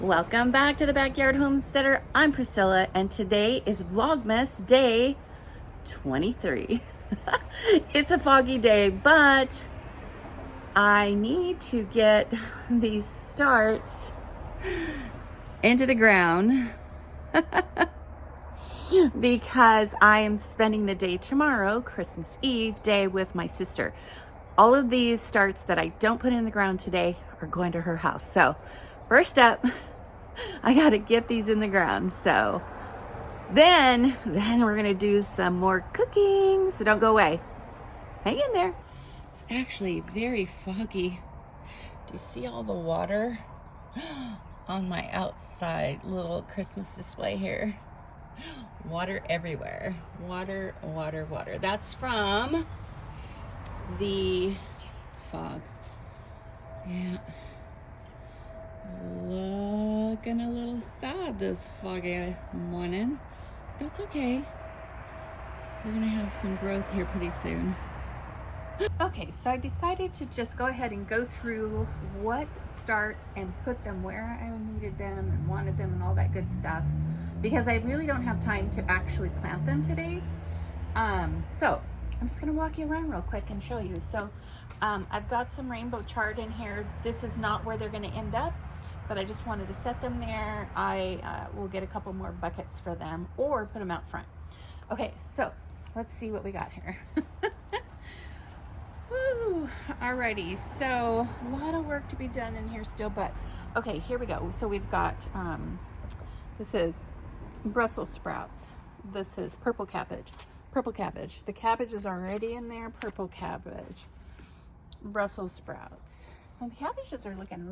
Welcome back to the Backyard Homesteader. I'm Priscilla, and today is Vlogmas day 23. It's a foggy day, but I need to get these starts into the ground because I am spending the day tomorrow, Christmas Eve day, with my sister. All of these starts that I don't put in the ground today are going to her house. So first up, I got to get these in the ground. So then we're going to do some more cooking. So don't go away. Hang in there. It's actually very foggy. Do you see all the water on my outside little Christmas display here? Water everywhere. Water, water, water. That's from the fog. Yeah. Looking a little sad this foggy morning. That's okay. We're gonna have some growth here pretty soon. Okay, so I decided to just go ahead and go through what starts and put them where I needed them and wanted them and all that good stuff, because I really don't have time to actually plant them today. So I'm just gonna walk you around real quick and show you. So I've got some rainbow chard in here. This is not where they're gonna end up, but I just wanted to set them there. I will get a couple more buckets for them or put them out front. Okay, so let's see what we got here. Woo, alrighty, so a lot of work to be done in here still, but okay, here we go. So we've got, this is Brussels sprouts. This is purple cabbage. Purple cabbage. The cabbage is already in there. Purple cabbage. Brussels sprouts. And the cabbages are looking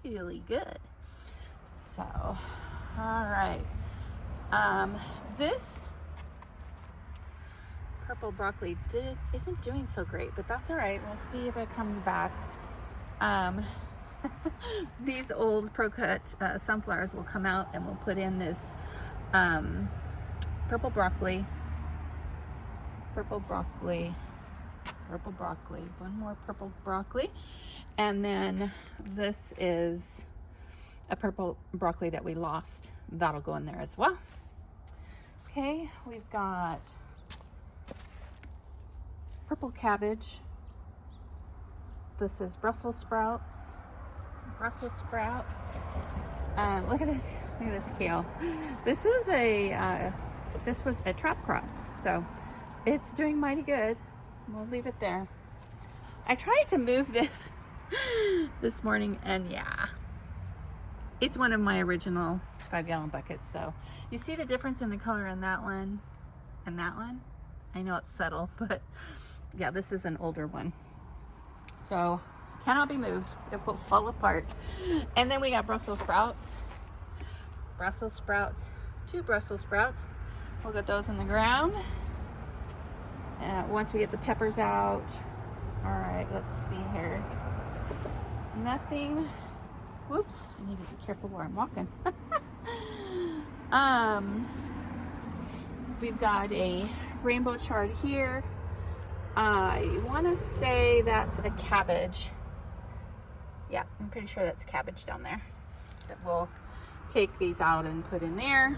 really good. So, all right. This purple broccoli isn't doing so great, but that's all right. We'll see if it comes back. These old Pro-Cut sunflowers will come out, and we'll put in this purple broccoli. Purple broccoli. Purple broccoli. One more purple broccoli. And then this is a purple broccoli that we lost. That'll go in there as well. Okay, we've got purple cabbage. This is Brussels sprouts. Brussels sprouts. Look at this. Look at this kale. This is this was a trap crop, so it's doing mighty good. We'll leave it there. I tried to move this this morning, and yeah, it's one of my original 5-gallon buckets. So you see the difference in the color in that one and that one. I know it's subtle, but yeah, this is an older one, so cannot be moved. It will fall apart. And then we got Brussels sprouts. Brussels sprouts. 2 Brussels sprouts. We'll get those in the ground once we get the peppers out. All right, let's see here. Nothing. Whoops, I need to be careful where I'm walking. We've got a rainbow chard here. I want to say that's a cabbage. Yeah, I'm pretty sure that's cabbage down there. That we'll take these out and put in there.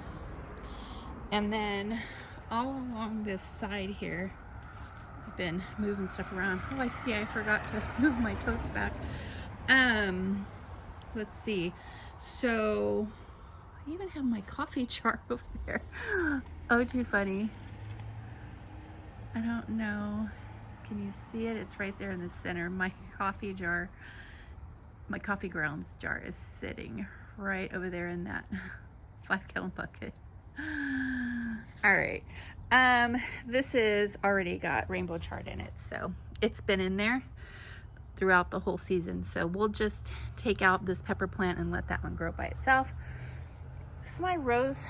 And then all along this side here, I've been moving stuff around. Oh, I see, I forgot to move my totes back. Let's see. So I even have my coffee jar over there. Oh, too funny. I don't know. Can you see it? It's right there in the center. My coffee jar, my coffee grounds jar is sitting right over there in that 5-gallon bucket. All right. This is already got rainbow chard in it, so it's been in there throughout the whole season. So we'll just take out this pepper plant and let that one grow by itself. This is my rose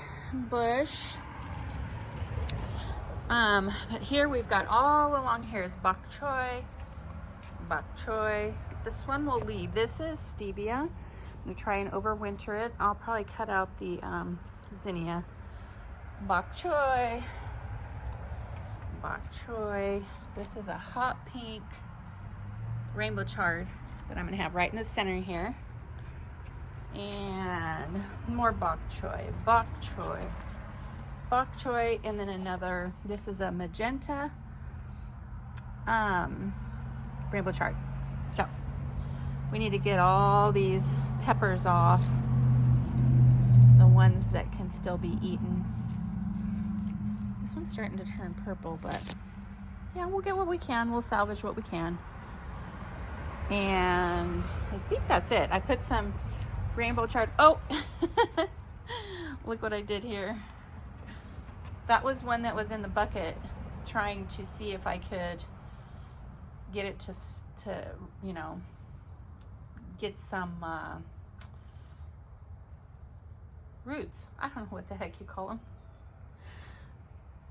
bush. But here we've got all along here is bok choy. Bok choy. This one we'll leave. This is stevia. I'm gonna try and overwinter it. I'll probably cut out the zinnia. Bok choy. Bok choy. This is a hot pink rainbow chard that I'm gonna have right in the center here. and more bok choy, and then another, this is a magenta rainbow chard. So we need to get all these peppers off, the ones that can still be eaten. This one's starting to turn purple, but yeah, we'll get what we can. We'll salvage what we can. And I think that's it. I put some rainbow chard. Oh, look what I did here. That was one that was in the bucket, trying to see if I could get it to you know, get some roots. I don't know what the heck you call them.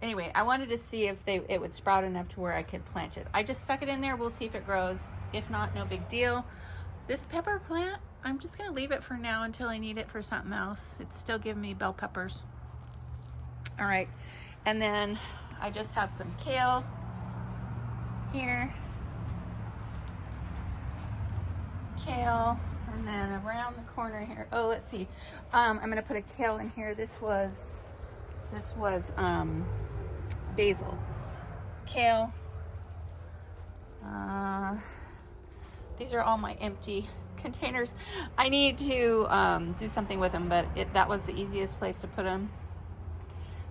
Anyway, I wanted to see if it would sprout enough to where I could plant it. I just stuck it in there. We'll see if it grows. If not, no big deal. This pepper plant, I'm just gonna leave it for now until I need it for something else. It's still giving me bell peppers. All right, and then I just have some kale here. Kale, and then around the corner here. Oh, let's see. I'm gonna put a kale in here. This was basil. Kale. These are all my empty containers. I need to do something with them, but that was the easiest place to put them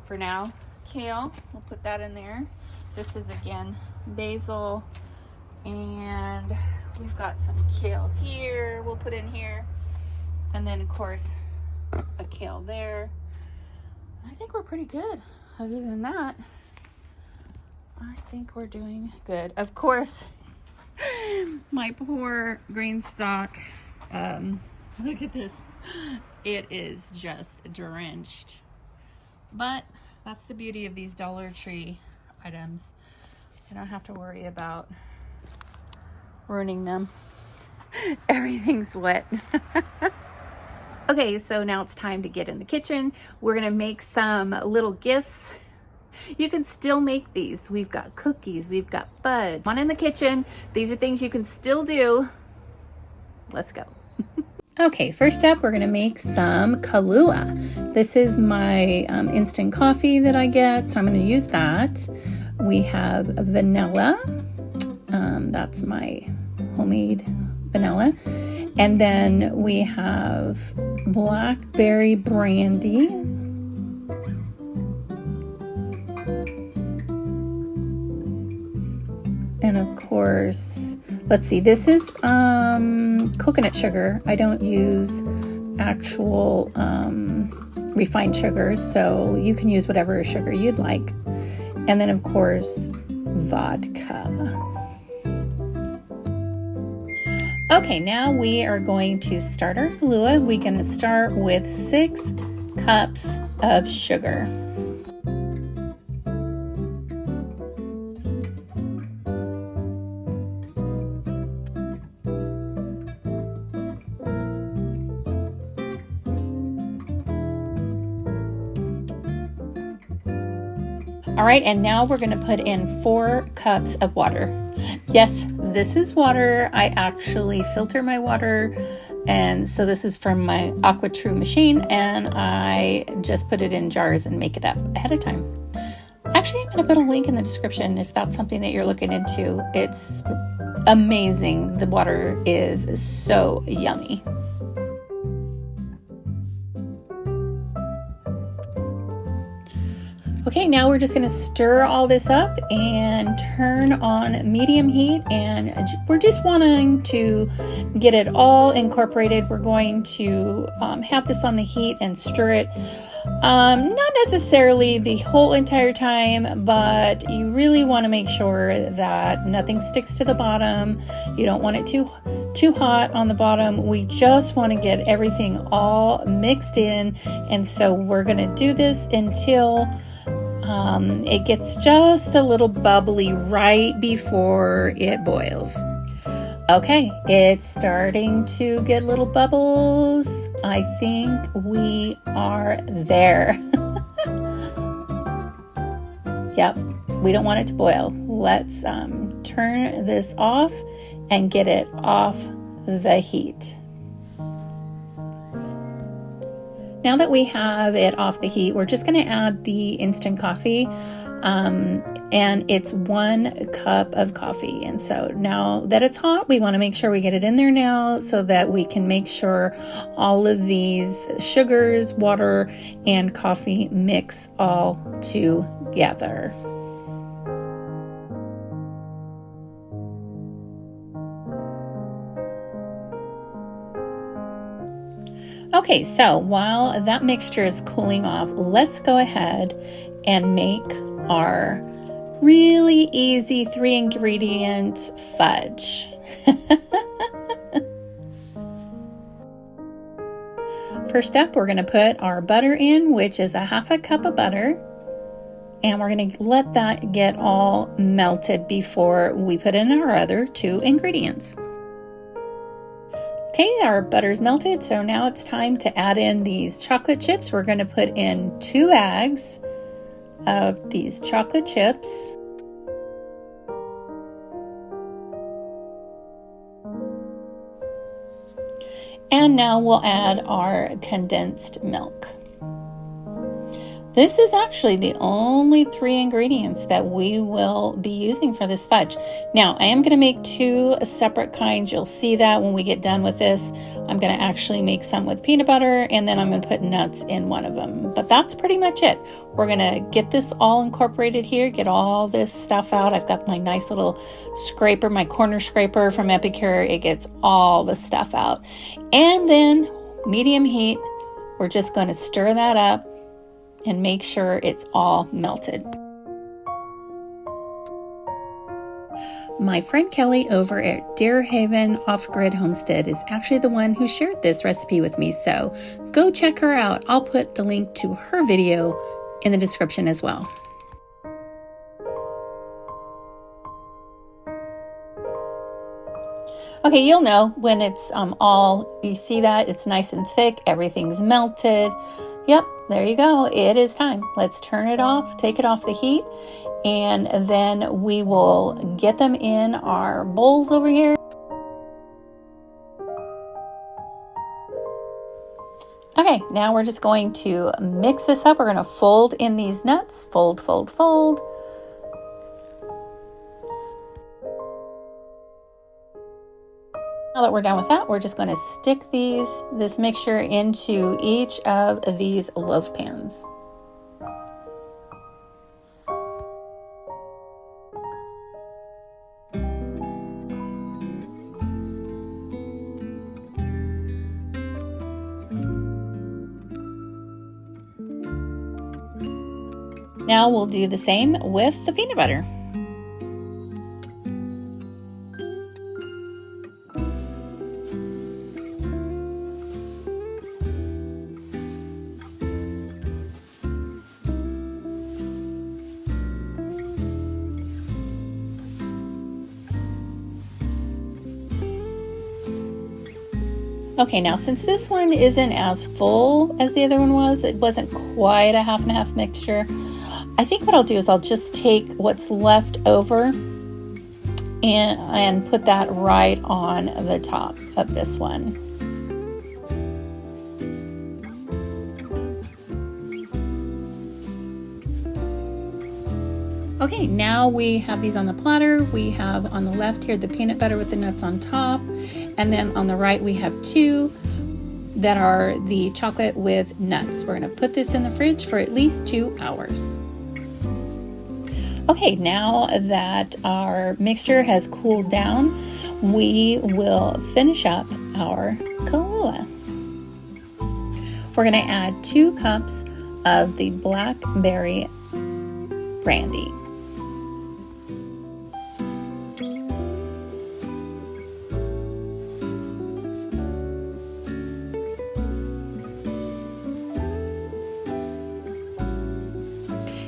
for now. Kale, we'll put that in there. This is again basil, and we've got some kale here. We'll put in here, and then of course a kale there. I think we're pretty good. Other than that, I think we're doing good. Of course, my poor green stock, look at this. It is just drenched. But that's the beauty of these Dollar Tree items. I don't have to worry about ruining them. Everything's wet. Okay, so now it's time to get in the kitchen. We're gonna make some little gifts. You can still make these. We've got cookies, we've got fudge. One in the kitchen. These are things you can still do. Let's go. Okay, first up, we're gonna make some Kahlua. This is my instant coffee that I get, so I'm gonna use that. We have vanilla. That's my homemade vanilla. And then we have blackberry brandy. And of course, let's see, this is coconut sugar. I don't use actual refined sugars, so you can use whatever sugar you'd like. And then of course, vodka. Okay, now we are going to start our Kahlua. We're going to start with 6 cups of sugar. All right, and now we're going to put in 4 cups of water. Yes, this is water. I actually filter my water, and so this is from my Aqua machine, and I just put it in jars and make it up ahead of time. Actually, I'm going to put a link in the description if that's something that you're looking into. It's amazing. The water is so yummy. Okay, now we're just going to stir all this up and turn on medium heat, and we're just wanting to get it all incorporated. We're going to have this on the heat and stir it, not necessarily the whole entire time, but you really want to make sure that nothing sticks to the bottom. You don't want it too hot on the bottom. We just want to get everything all mixed in, and so we're going to do this until it gets just a little bubbly right before it boils. Okay, it's starting to get little bubbles. I think we are there. Yep, we don't want it to boil. Let's turn this off and get it off the heat. Now that we have it off the heat, we're just going to add the instant coffee, and it's 1 cup of coffee. And so now that it's hot, we want to make sure we get it in there now so that we can make sure all of these sugars, water, and coffee mix all together. Okay, so while that mixture is cooling off, let's go ahead and make our really easy 3-ingredient fudge. First up, we're going to put our butter in, which is 1/2 cup of butter. And we're going to let that get all melted before we put in our other 2 ingredients. Okay, our butter's melted, so now it's time to add in these chocolate chips. We're going to put in 2 bags of these chocolate chips. And now we'll add our condensed milk. This is actually the only 3 ingredients that we will be using for this fudge. Now, I am going to make 2 separate kinds. You'll see that when we get done with this. I'm going to actually make some with peanut butter, and then I'm going to put nuts in one of them. But that's pretty much it. We're going to get this all incorporated here, get all this stuff out. I've got my nice little scraper, my corner scraper from Epicure. It gets all the stuff out. And then, medium heat, we're just going to stir that up and make sure it's all melted. My friend Kelly over at Deer Haven Off-Grid Homestead is actually the one who shared this recipe with me, so go check her out. I'll put the link to her video in the description as well. Okay, you'll know when it's you see that it's nice and thick, everything's melted. Yep, there you go. It is time. Let's turn it off, take it off the heat, and then we will get them in our bowls over here. Okay, now we're just going to mix this up. We're going to fold in these nuts. Fold, fold, fold. Now that we're done with that, we're just going to stick this mixture into each of these loaf pans. Now we'll do the same with the peanut butter. Okay, now since this one isn't as full as the other one was, it wasn't quite a half and half mixture, I think what I'll do is I'll just take what's left over and put that right on the top of this one. Okay, now we have these on the platter. We have on the left here the peanut butter with the nuts on top, and then on the right we have 2 that are the chocolate with nuts. We're going to put this in the fridge for at least 2 hours. Okay, now that our mixture has cooled down, we will finish up our Kahlua. We're going to add 2 cups of the blackberry brandy.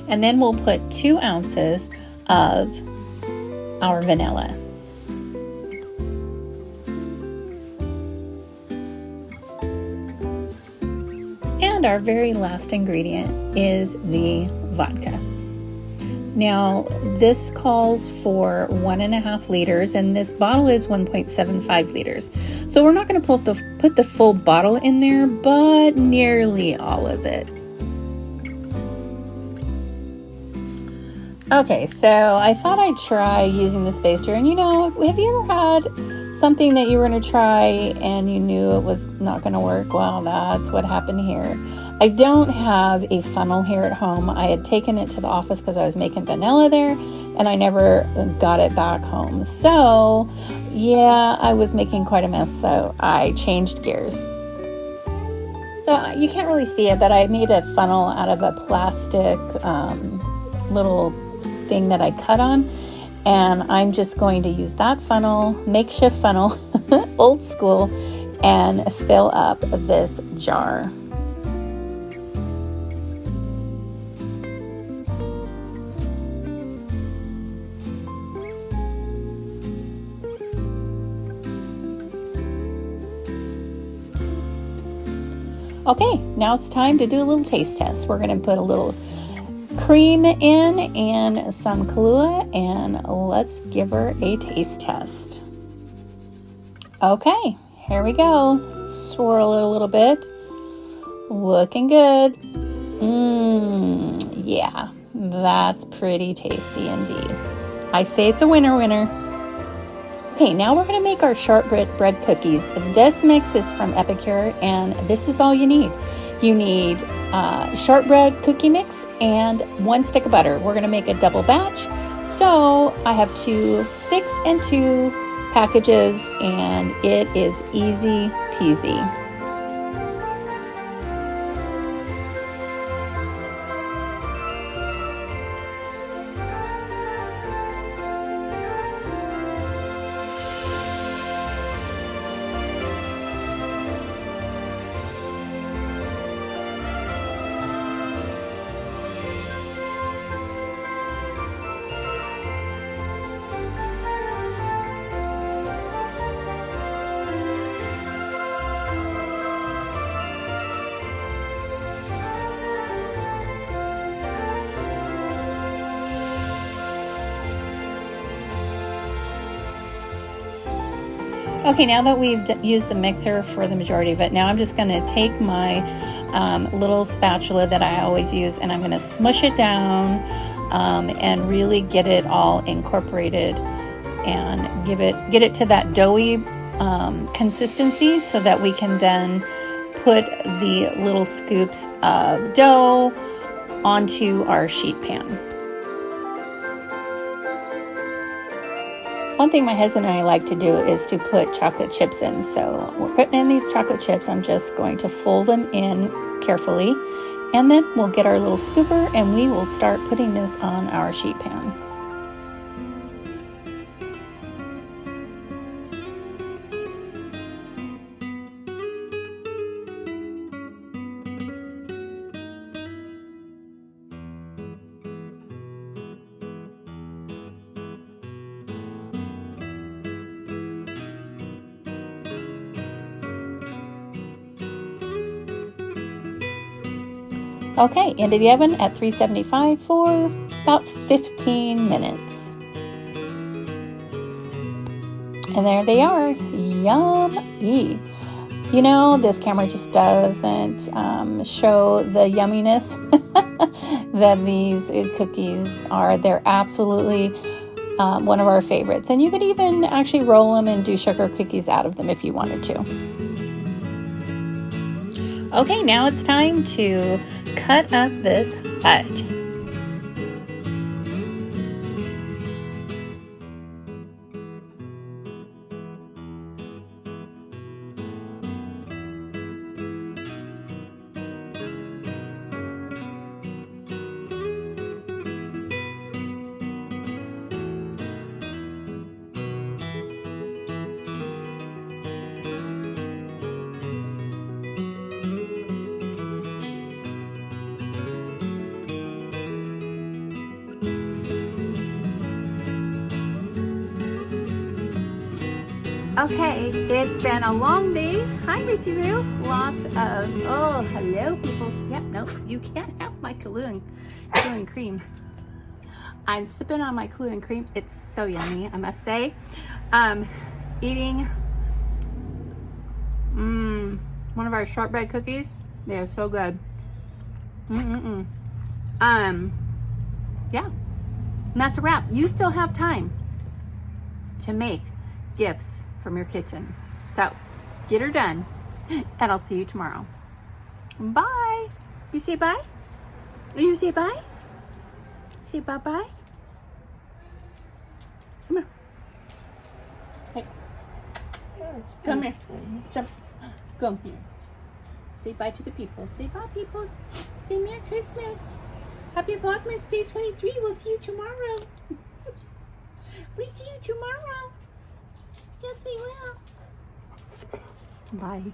And then we'll put 2 ounces of our vanilla. And our very last ingredient is the vodka. Now, this calls for 1.5 liters, and this bottle is 1.75 liters. So we're not going to put the full bottle in there, but nearly all of it. Okay, so I thought I'd try using this baster. And you know, have you ever had something that you were going to try and you knew it was not going to work? Well, that's what happened here. I don't have a funnel here at home. I had taken it to the office because I was making vanilla there, and I never got it back home. So yeah, I was making quite a mess, so I changed gears. So you can't really see it, but I made a funnel out of a plastic little thing that I cut on, and I'm just going to use that funnel, makeshift funnel, old school, and fill up this jar. Okay, now it's time to do a little taste test. We're going to put a little cream in and some Kahlua, and let's give her a taste test. Okay, here we go. Swirl it a little bit. Looking good. Yeah, that's pretty tasty indeed. I say it's a winner winner. Okay, now we're going to make our shortbread cookies. This mix is from Epicure, and this is all you need. You need shortbread cookie mix and 1 stick of butter. We're going to make a double batch. So I have 2 sticks and 2 packages, and it is easy peasy. Okay, now that we've used the mixer for the majority of it, now I'm just going to take my little spatula that I always use, and I'm going to smush it down and really get it all incorporated and get it to that doughy consistency, so that we can then put the little scoops of dough onto our sheet pan. One thing my husband and I like to do is to put chocolate chips in. So we're putting in these chocolate chips. I'm just going to fold them in carefully, and then we'll get our little scooper and we will start putting this on our sheet pan. Okay, into the oven at 375 for about 15 minutes. And there they are, yummy. You know, this camera just doesn't show the yumminess that these cookies are. They're absolutely one of our favorites. And you could even actually roll them and do sugar cookies out of them if you wanted to. Okay, now it's time to cut up this fudge. Okay, it's been a long day. Hi, Missy Roo. Lots of, oh, hello, people. Yeah, no, you can't have my Kahlua and cream. I'm sipping on my Kahlua and cream. It's so yummy, I must say. Eating One of our shortbread cookies. They are so good. Yeah. And that's a wrap. You still have time to make gifts from your kitchen. So get her done, and I'll see you tomorrow. Bye. You say bye? You say bye? Say bye-bye? Come here. Hey. Come here. Jump. Come here. Say bye to the people. Say bye, people. Say Merry Christmas. Happy Vlogmas Day 23. We'll see you tomorrow. We see you tomorrow. Yes, we will. Bye.